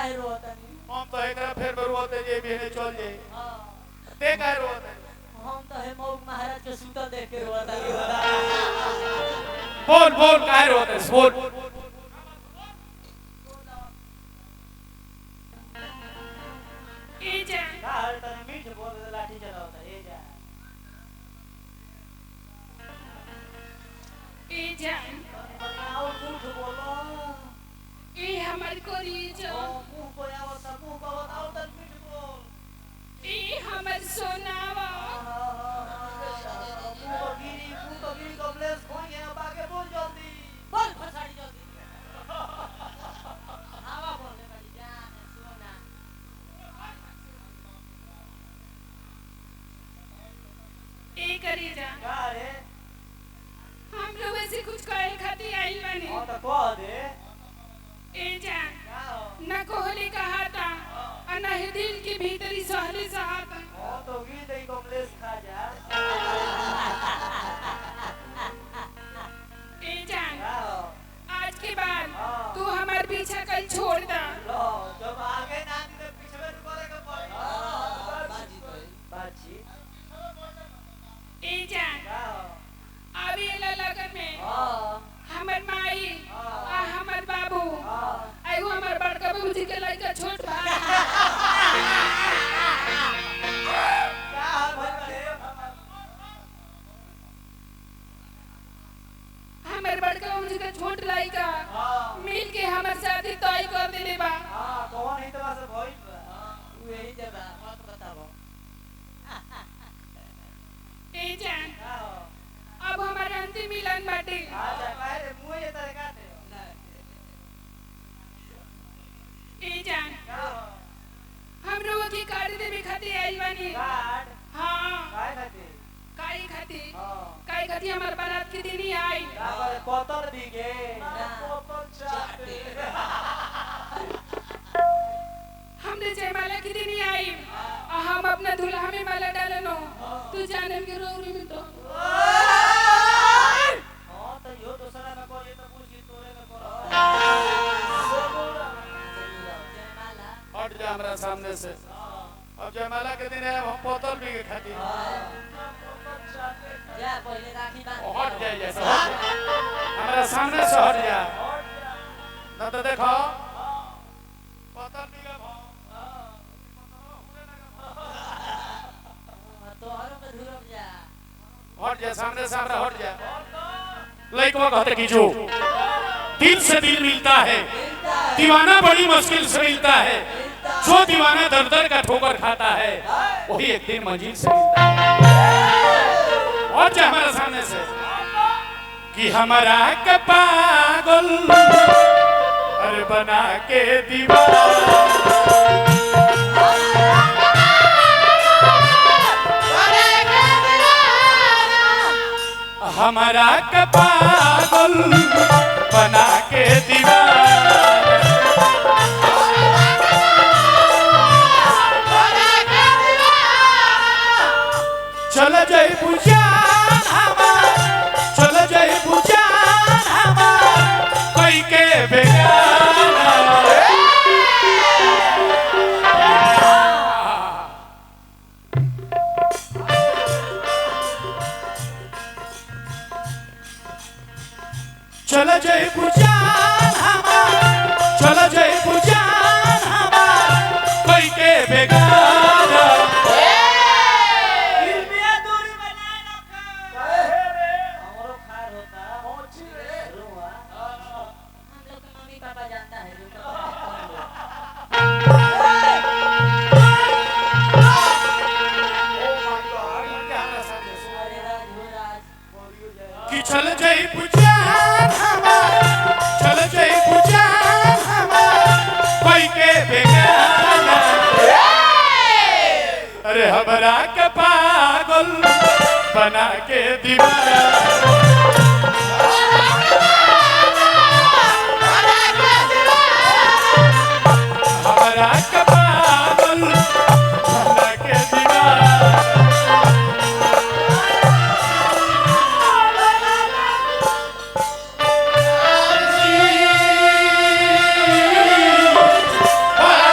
काहे रोता नहीं हम तो एकरा फेर बरुआते जे बिहने चल जाए ते काहे रोता हम तो है मौग महाराज के सुतल देख के रोता नहीं बोल बोल काहे रोता बोल ए जा काहे तने मीठ बोल दे लाठी चलावता ए जा आओ झूठ बोलो ए हमर कोरीज मुंह को आवता मुंह को बताओ तन मीठ बोल ए हमर सोनावा मुंह को गिरी कमलेश खोई गया बाके बोल जल्दी बोल फसाड़ी जल्दी हवा बोलने वाली जान सोना ए करीजा का रे हम लोग ऐसे कुछ कहे खाती आइल बने हां तो कह दे ए जान न कोहली कहा था और न ही दिल के भीतरी सहले सहाता हां तो गी दे कमलेश खा जा ए जान आज के बाद तू हमार पीछा कल छोड़ दा लो जब आगे ना दी तो पीछे में करे के पड़ी बाजी ए जान अभी एला लगन में हमर माई आ हमर बाबू एगो हमर बड़का बाबूजी के लड़का छोट भाई का भले हमर बड़का बाबूजी के छोट लड़का मिल के हमर शादी तय कर देले बा हां कौन है तो से भइल बा तू यही जगह मत बताबो ए जान अब हमारे अंतिम मिलन बाटे आजा पहले मुंह ये तरह काटे ए जान हम लोग की कार्ड देवे खातिर आइल बानी कार्ड हां काय खाते काई खातिर हां काई खातिर हमार बारात के दिन ही आई बाबा पतर दिगे पतर चाटे हमने जयमाला के दिन ही आई और हम अपना दूल्हा में माला डालनो तू जानम के रोरी में तो हां तो यो दूसरा में को ये तो पूछी तोरे में करो जयमाला हट जा हमरा सामने से अब जयमाला के दिन है हम बोतल भी के खाती जा पहले राखी बांध हट जा जैसे हमरा सामने से हट जा न तो देखो बोतल भी के तोहरो में धुरब जा हट जा सामने से हमरा हट जा लइकवा कहते कि जो दिल से दिल मिलता है दीवाना बड़ी मुश्किल से मिलता है जो दीवाना दर दर का ठोकर खाता है वही एक दिन मंजिल से मिलता है और जा हमारे सामने से कि हमारा के पागल अरे बना के दीवाना हमारा के पागल बना के दीवाना चल जाए बुझान हमार चल जाए बुझान हमार कोई के बेगाना चल जाए बुझान हमार चल जाए बुझान हमार कोई के बेगाना दूरी बनाए रखा काहे रे हमरो खार होता पहुंची रे रुआ हम लोग के मम्मी पापा जानता है कि चल जाए बुझान हमार चल जाए बुझान हमार कोई के बेगाना अरे हमरा के पागल बना के दीवाना हमरा के पागल बना के दीवाना Ah!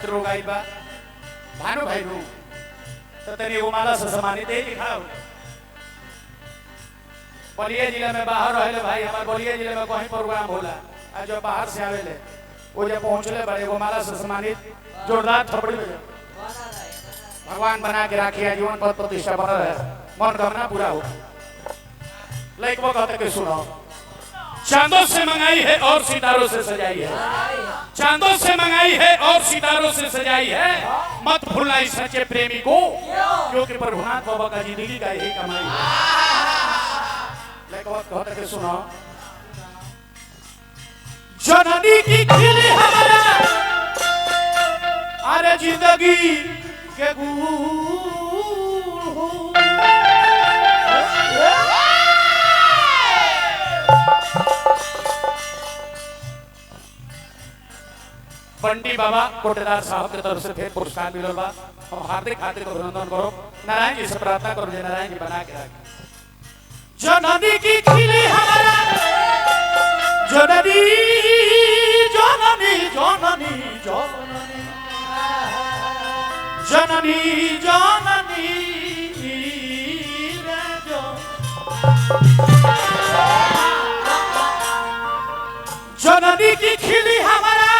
खातिर रोग आई बा भानु भाई रू तो तनी एगो माला से सम्मानित है दिखाओ बलिया जिला में बाहर रहले भाई हमार बलिया जिले में कहीं प्रोग्राम होला आज जो बाहर से आवेले वो जब पहुंचले बड़े एगो माला से सम्मानित जोरदार थपड़ी में भगवान बना के राखिए जीवन पद प्रतिष्ठा बना रहे मनोकामना पूरा हो लाइक वो कहते कि सुनो चांदों से मंगाई है और सितारों से सजाई है चांदों से मंगाई है और सितारों से सजाई है मत भूलना इस सच्चे प्रेमी को क्योंकि प्रभुनाथ बाबा का जिंदगी का यही कमाई है लाइक वो कहते कि सुनो जननी की खिली हमारा अरे जिंदगी के गुल हो पंडित बाबा कोटेदार साहब की तरफ से फिर पुरस्कार मिलल बा हम हार्दिक हार्दिक अभिनंदन करो नारायण जी से प्रार्थना करो नारायण जी बना के रखे जननी की खिली हमारा जननी जननी जननी जननी जननी जननी की खिली हमारा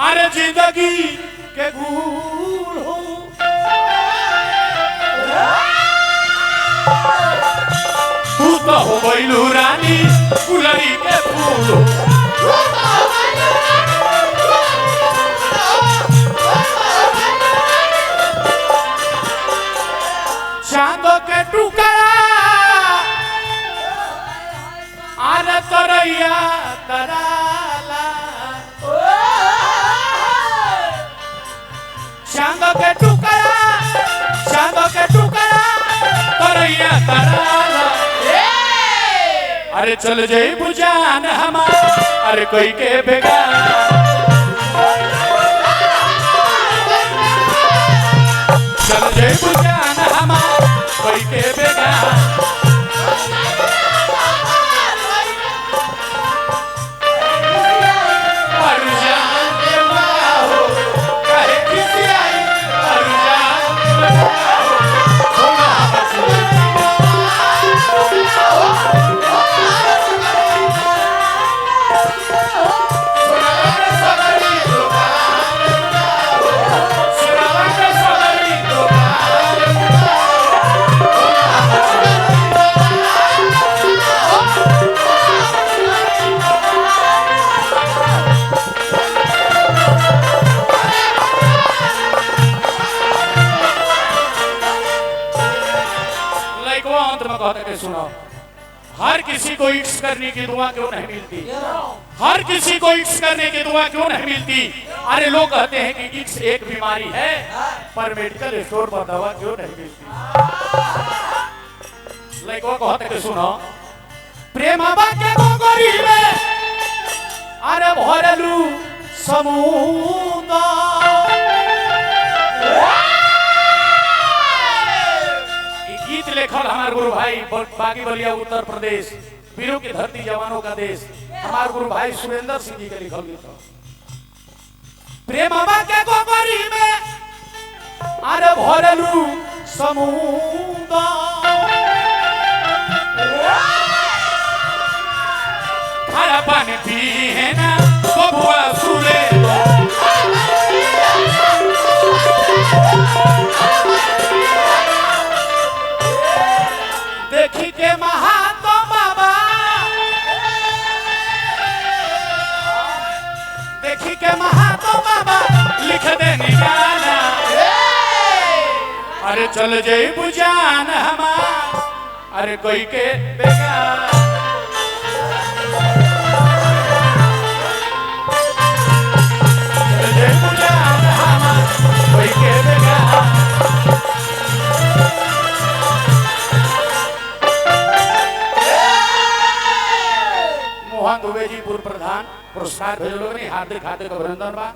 अरे जिंदगी के गुल हो तू तो हो गइलू रानी गुलरी के फूल चांद के टुकड़ा अरे तरैया तराला चांद के टुकड़ा तरैया तराला अरे चल जाई बुझान हमार अरे कोई के बेगान चल जाई बुझान हमार कोई के बेगान सुनो हर किसी को इट्स करने की दुआ क्यों नहीं मिलती हर किसी को इट्स करने की दुआ क्यों नहीं मिलती अरे लोग कहते हैं कि इट्स एक बीमारी है पर मेडिकल स्टोर पर दवा क्यों नहीं मिलती लाइक वो कहते कि सुनो प्रेम के गोगरी में अरे भरलू समुद्र गीत लेखल हमारे गुरु भाई बागी बलिया उत्तर प्रदेश वीरों की धरती जवानों का देश हमारे गुरु भाई सुरेंद्र सिंह जी के लिखल गीत प्रेम के गोगरी में अरे भरलू समुद्र खारा पानी पी है ना बबुआ सुरे देखी के महात्मा बाबा देखी के महात्मा बाबा लिख दे निगाना अरे चल जाई बुझान हमार अरे कोई के बेगान चल जाई बुझान हमार कोई के बेगान मोहन दुबे जी पूर्व प्रधान पुरस्कार भेजल लोग नहीं हार्दिक हार्दिक अभिनंदन बा।